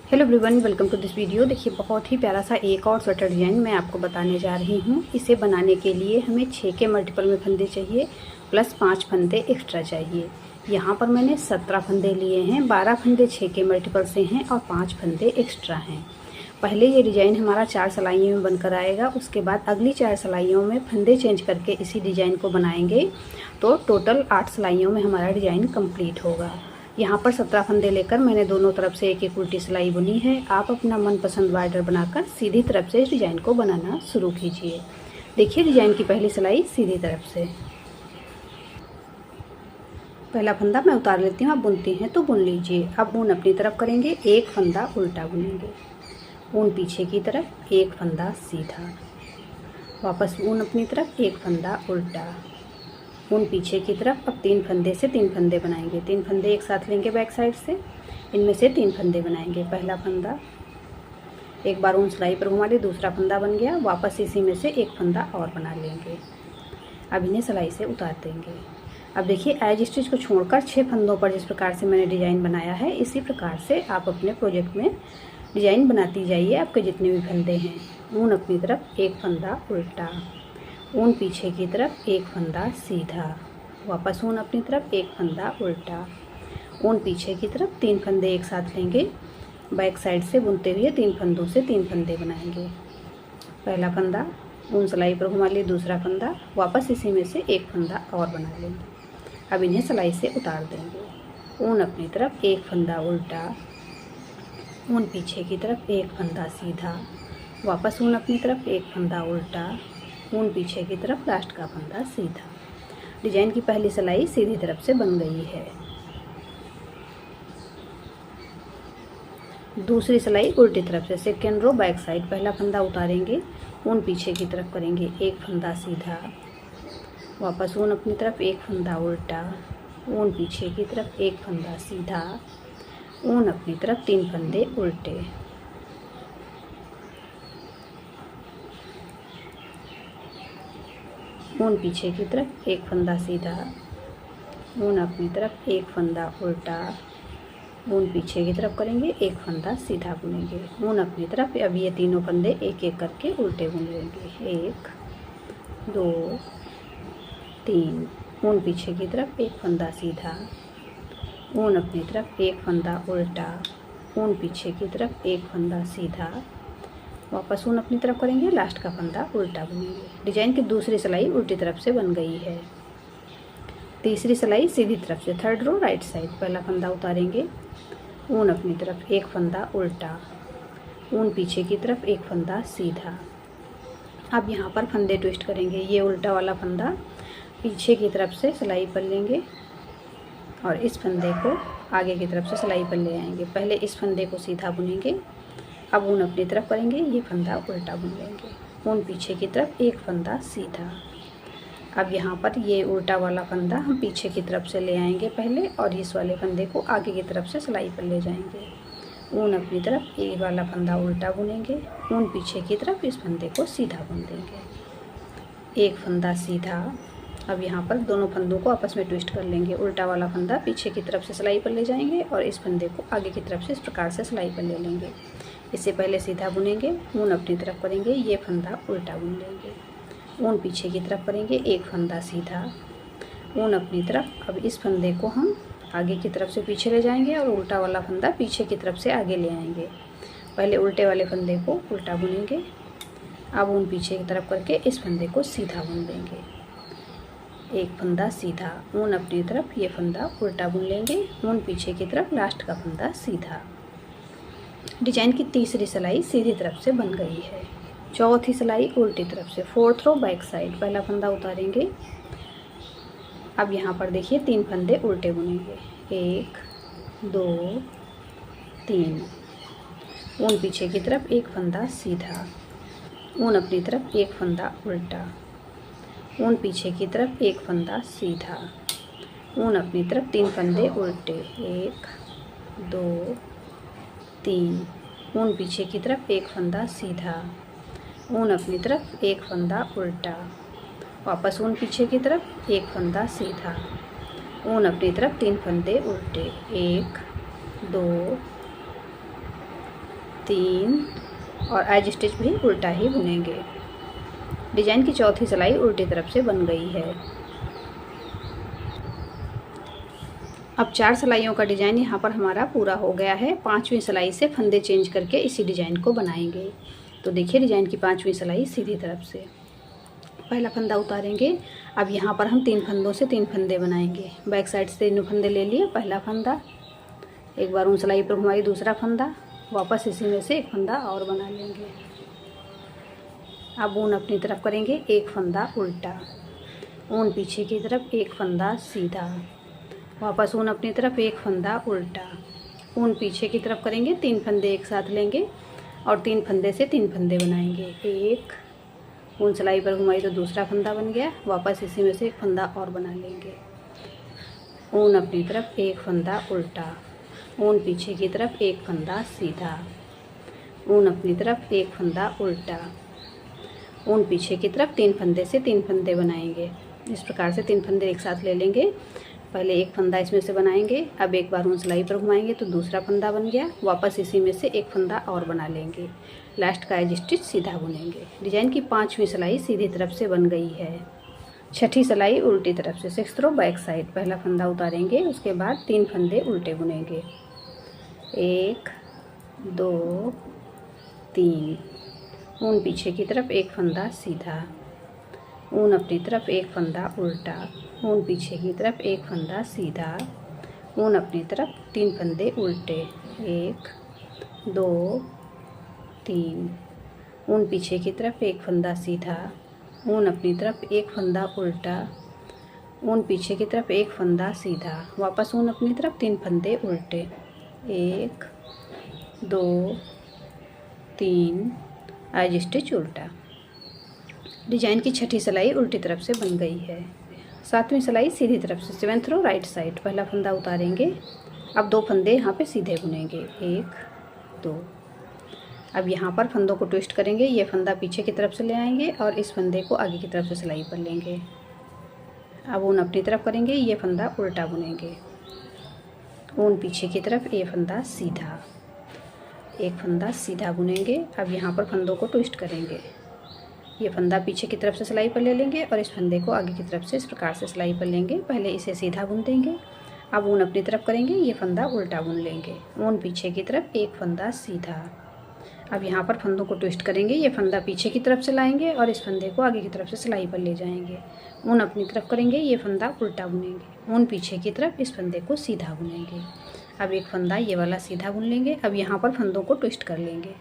Hello everyone, welcome to this video. देखिए, बहुत ही प्यारा सा एक और स्वेटर डिज़ाइन मैं आपको बताने जा रही हूँ। इसे बनाने के लिए हमें 6 के मल्टीपल में फंदे चाहिए, प्लस 5 फंदे एक्स्ट्रा चाहिए। यहाँ पर मैंने 17 फंदे लिए हैं, 12 फंदे 6 के मल्टीपल से हैं और 5 फंदे एक्स्ट्रा हैं। पहले ये डिज़ाइन हमारा 4 सिलाइयों में बनकर आएगा, उसके बाद अगली 4 सिलाइयों में फंदे चेंज करके इसी डिज़ाइन को बनाएंगे, तो टोटल 8 सिलाइयों में हमारा डिज़ाइन कंप्लीट होगा। यहाँ पर 17 फंदे लेकर मैंने दोनों तरफ से एक एक उल्टी सिलाई बुनी है। आप अपना मनपसंद बॉर्डर बनाकर सीधी तरफ से इस डिज़ाइन को बनाना शुरू कीजिए। देखिए, डिज़ाइन की पहली सिलाई सीधी तरफ से। पहला फंदा मैं उतार लेती हूँ, आप बुनती हैं तो बुन लीजिए। अब ऊन अपनी तरफ करेंगे, एक फंदा उल्टा बुनेंगे, ऊन पीछे की तरफ, एक फंदा सीधा, वापस ऊन अपनी तरफ, एक फंदा उल्टा, ऊन पीछे की तरफ। अब 3 फंदे से 3 फंदे बनाएंगे। 3 फंदे एक साथ लेंगे बैक साइड से, इनमें से 3 फंदे बनाएंगे। पहला फंदा, एक बार ऊन सिलाई पर घुमा ले, दूसरा फंदा बन गया, वापस इसी में से एक फंदा और बना लेंगे। अब इन्हें सिलाई से उतार देंगे। अब देखिए, एज स्टिच को छोड़कर 6 फंदों पर जिस प्रकार से मैंने डिज़ाइन बनाया है, इसी प्रकार से आप अपने प्रोजेक्ट में डिज़ाइन बनाती जाइए। आपके जितने भी फंदे हैं, ऊन अपनी तरफ, एक फंदा उल्टा, ऊन पीछे की तरफ, एक फंदा सीधा, वापस ऊन अपनी तरफ, एक फंदा उल्टा, ऊन पीछे की तरफ। 3 फंदे एक साथ लेंगे, बैक साइड से बुनते हुए 3 फंदों से 3 फंदे बनाएंगे। पहला फंदा, ऊन सिलाई पर घुमा लिए, दूसरा फंदा, वापस इसी में से एक फंदा और बना लेंगे। अब इन्हें सिलाई से उतार देंगे। ऊन अपनी तरफ, एक फंदा उल्टा, ऊन पीछे की तरफ, एक फंदा सीधा, वापस ऊन अपनी तरफ, एक फंदा उल्टा, ऊन पीछे की तरफ, लास्ट का फंदा सीधा। डिजाइन की पहली सिलाई सीधी तरफ से बन गई है। दूसरी सिलाई उल्टी तरफ से, सेकेंड रो बैक साइड। पहला फंदा उतारेंगे, ऊन पीछे की तरफ करेंगे, एक फंदा सीधा, वापस ऊन अपनी तरफ, एक फंदा उल्टा, ऊन पीछे की तरफ, एक फंदा सीधा, ऊन अपनी तरफ, 3 फंदे उल्टे, ऊन पीछे की तरफ, एक फंदा सीधा, ऊन अपनी तरफ, एक फंदा उल्टा, ऊन पीछे की तरफ करेंगे, एक फंदा सीधा बुनेंगे, ऊन अपनी तरफ। अब ये तीनों फंदे एक एक करके उल्टे बुन लेंगे। 1 2 3, ऊन पीछे की तरफ, एक फंदा सीधा, ऊन अपनी तरफ, एक फंदा उल्टा, ऊन पीछे की तरफ, एक फंदा सीधा, वापस ऊन अपनी तरफ करेंगे, लास्ट का फंदा उल्टा बुनेंगे। डिजाइन की दूसरी सिलाई उल्टी तरफ से बन गई है। तीसरी सिलाई सीधी तरफ से, थर्ड रो राइट साइड। पहला फंदा उतारेंगे, ऊन अपनी तरफ, एक फंदा उल्टा, ऊन पीछे की तरफ, एक फंदा सीधा। अब यहाँ पर फंदे ट्विस्ट करेंगे। ये उल्टा वाला फंदा पीछे की तरफ से सिलाई पर लेंगे और इस फंदे को आगे की तरफ से सिलाई पर ले आएंगे। पहले इस फंदे को सीधा बुनेंगे, अब ऊन अपनी तरफ करेंगे, ये फंदा उल्टा बुन लेंगे, ऊन पीछे की तरफ, एक फंदा सीधा। अब यहाँ पर ये उल्टा वाला फंदा हम पीछे की तरफ से ले आएंगे पहले, और इस वाले फंदे को आगे की तरफ से सिलाई पर ले जाएंगे। ऊन अपनी तरफ, ये वाला फंदा उल्टा बुनेंगे, ऊन पीछे की तरफ, इस फंदे को सीधा बुन देंगे, एक फंदा सीधा। अब यहाँ पर दोनों फंदों को आपस में ट्विस्ट कर लेंगे। उल्टा वाला फंदा पीछे की तरफ से सिलाई पर ले जाएंगे और इस फंदे को आगे की तरफ से इस प्रकार से सिलाई पर ले लेंगे। इससे पहले सीधा बुनेंगे, ऊन अपनी तरफ करेंगे, ये फंदा उल्टा बुन लेंगे, ऊन पीछे की तरफ करेंगे, एक फंदा सीधा, ऊन अपनी तरफ। अब इस फंदे को हम आगे की तरफ से पीछे ले जाएंगे और उल्टा वाला फंदा पीछे की तरफ से आगे ले आएंगे। पहले उल्टे वाले फंदे को उल्टा बुनेंगे, अब ऊन पीछे की तरफ करके इस फंदे को सीधा बुन देंगे, एक फंदा सीधा, ऊन अपनी तरफ, ये फंदा उल्टा बुन लेंगे, ऊन पीछे की तरफ, लास्ट का फंदा सीधा। डिजाइन की तीसरी सिलाई सीधी तरफ से बन गई है। चौथी सिलाई उल्टी तरफ से, फोर्थ रो बैक साइड। पहला फंदा उतारेंगे, अब यहाँ पर देखिए 3 फंदे उल्टे बुनेंगे, 1 2 3, ऊन पीछे की तरफ, एक फंदा सीधा, ऊन अपनी तरफ, एक फंदा उल्टा, ऊन पीछे की तरफ, एक फंदा सीधा, ऊन अपनी तरफ, 3 फंदे उल्टे, 1 2 3, ऊन पीछे की तरफ, एक फंदा सीधा, ऊन अपनी तरफ, एक फंदा उल्टा, वापस ऊन पीछे की तरफ, एक फंदा सीधा, ऊन अपनी तरफ, 3 फंदे उल्टे, 1 2 3 और एज स्टिच भी उल्टा ही बुनेंगे। डिजाइन की चौथी सिलाई उल्टी तरफ से बन गई है। अब 4 सिलाइयों का डिजाइन यहाँ पर हमारा पूरा हो गया है। 5वीं सिलाई से फंदे चेंज करके इसी डिजाइन को बनाएंगे। तो देखिए डिजाइन की 5वीं सिलाई सीधी तरफ से पहला फंदा उतारेंगे। अब यहाँ पर हम 3 फंदों से 3 फंदे बनाएंगे। बैक साइड से 3 फंदे ले लिए, पहला फंदा, एक बार ऊन सिलाई पर घुमाई, दूसरा फंदा, वापस इसी में से एक फंदा और बना लेंगे। अब ऊन अपनी तरफ करेंगे, एक फंदा उल्टा, ऊन पीछे की तरफ, एक फंदा सीधा, वापस ऊन अपनी तरफ, एक फंदा उल्टा, ऊन पीछे की तरफ करेंगे, 3 फंदे एक साथ लेंगे और 3 फंदे से 3 फंदे बनाएंगे। एक ऊन सिलाई पर घुमाई तो दूसरा फंदा बन गया, वापस इसी में से एक फंदा और बना लेंगे। ऊन अपनी तरफ, एक फंदा उल्टा, ऊन पीछे की तरफ, एक फंदा सीधा, ऊन अपनी तरफ, एक फंदा उल्टा, ऊन पीछे की तरफ, 3 फंदे से 3 फंदे बनाएंगे। इस प्रकार से 3 फंदे एक साथ ले लेंगे। पहले एक फंदा इसमें से बनाएंगे, अब एक बार ऊन सिलाई पर घुमाएंगे तो दूसरा फंदा बन गया, वापस इसी में से एक फंदा और बना लेंगे। लास्ट का एज स्टिच सीधा बुनेंगे। डिजाइन की 5वीं सिलाई सीधी तरफ से बन गई है। 6ठी सिलाई उल्टी तरफ से 6th रो बैक साइड। पहला फंदा उतारेंगे, उसके बाद 3 फंदे उल्टे बुनेंगे। 1 2 3, ऊन पीछे की तरफ, एक फंदा सीधा, ऊन अपनी तरफ, एक फंदा उल्टा, ऊन पीछे की तरफ, एक फंदा सीधा, ऊन अपनी तरफ, 3 फंदे उल्टे, 1 2 3, ऊन पीछे की तरफ, एक फंदा सीधा, ऊन अपनी तरफ, एक फंदा उल्टा, ऊन पीछे की तरफ, एक फंदा सीधा, वापस ऊन अपनी तरफ, 3 फंदे उल्टे, 1 2 3, एज स्टिच उल्टा। डिजाइन की 6ठी सिलाई उल्टी तरफ से बन गई है। 7वीं सिलाई सीधी तरफ से 7th रो राइट साइड। पहला फंदा उतारेंगे, अब 2 फंदे यहाँ पे सीधे बुनेंगे, 1 2। अब यहाँ पर फंदों को ट्विस्ट करेंगे। ये फंदा पीछे की तरफ से ले आएंगे और इस फंदे को आगे की तरफ से सिलाई पर लेंगे। अब ऊन अपनी तरफ करेंगे, ये फंदा उल्टा बुनेंगे, ऊन पीछे की तरफ, ये फंदा सीधा, एक फंदा सीधा बुनेंगे। अब यहाँ पर फंदों को ट्विस्ट करेंगे। ये फंदा पीछे की तरफ से सिलाई पर ले लेंगे और इस फंदे को आगे की तरफ से इस प्रकार से सिलाई पर लेंगे। पहले इसे सीधा बुन देंगे। अब ऊन अपनी तरफ करेंगे, ये फंदा उल्टा बुन लेंगे, ऊन पीछे की तरफ, एक फंदा सीधा। अब यहाँ पर फंदों को ट्विस्ट करेंगे। ये फंदा पीछे की तरफ से लाएंगे और इस फंदे को आगे की तरफ से सिलाई पर ले जाएंगे। ऊन अपनी तरफ करेंगे, ये फंदा उल्टा बुनेंगे, ऊन पीछे की तरफ, इस फंदे को सीधा बुनेंगे। अब एक फंदा ये वाला सीधा बुन लेंगे। अब यहाँ पर फंदों को ट्विस्ट कर लेंगे।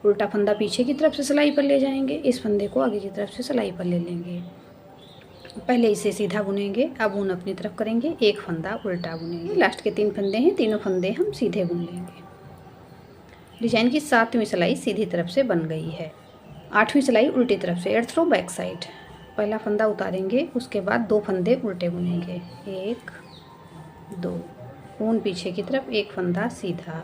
उल्टा फंदा पीछे की तरफ से सिलाई पर ले जाएंगे, इस फंदे को आगे की तरफ से सिलाई पर ले लेंगे। पहले इसे सीधा बुनेंगे। अब ऊन अपनी तरफ करेंगे, एक फंदा उल्टा बुनेंगे। लास्ट के 3 फंदे हैं, तीनों फंदे हम सीधे बुन लेंगे। डिजाइन की 7वीं सिलाई सीधी तरफ से बन गई है। 8वीं सिलाई उल्टी तरफ से 8th रो बैक साइड। पहला फंदा उतारेंगे, उसके बाद 2 फंदे उल्टे बुनेंगे, 1 2, ऊन पीछे की तरफ, एक फंदा सीधा,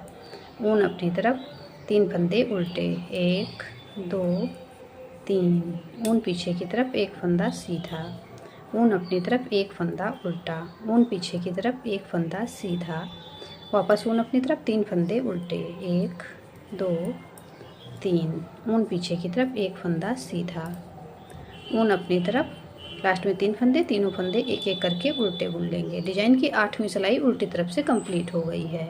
ऊन अपनी तरफ, 3 फंदे उल्टे, 1 2 3, ऊन पीछे की तरफ, एक फंदा सीधा, ऊन अपनी तरफ, एक फंदा उल्टा, ऊन पीछे की तरफ, एक फंदा सीधा, वापस ऊन अपनी तरफ, 3 फंदे उल्टे, 1 2 3, ऊन पीछे की तरफ, एक फंदा सीधा, ऊन अपनी तरफ, लास्ट में 3 फंदे, तीनों फंदे एक एक करके उल्टे बुन लेंगे। डिजाइन की 8वीं सिलाई उल्टी तरफ से कंप्लीट हो गई है।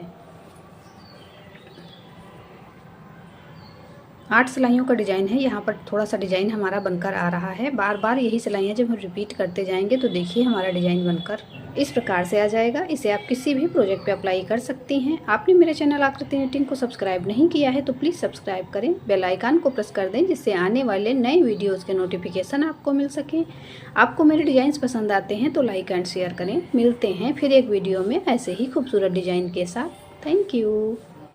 8 सिलाइयों का डिज़ाइन है। यहाँ पर थोड़ा सा डिज़ाइन हमारा बनकर आ रहा है। बार बार यही सिलाइयाँ जब हम रिपीट करते जाएंगे तो देखिए हमारा डिज़ाइन बनकर इस प्रकार से आ जाएगा। इसे आप किसी भी प्रोजेक्ट पे अप्लाई कर सकती हैं। आपने मेरे चैनल आकृति निटिंग को सब्सक्राइब नहीं किया है तो प्लीज़ सब्सक्राइब करें, बेल आइकन को प्रेस कर दें जिससे आने वाले नए वीडियोज़ के नोटिफिकेशन आपको मिल सकें। आपको मेरे डिज़ाइंस पसंद आते हैं तो लाइक एंड शेयर करें। मिलते हैं फिर एक वीडियो में ऐसे ही खूबसूरत डिज़ाइन के साथ। Thank you.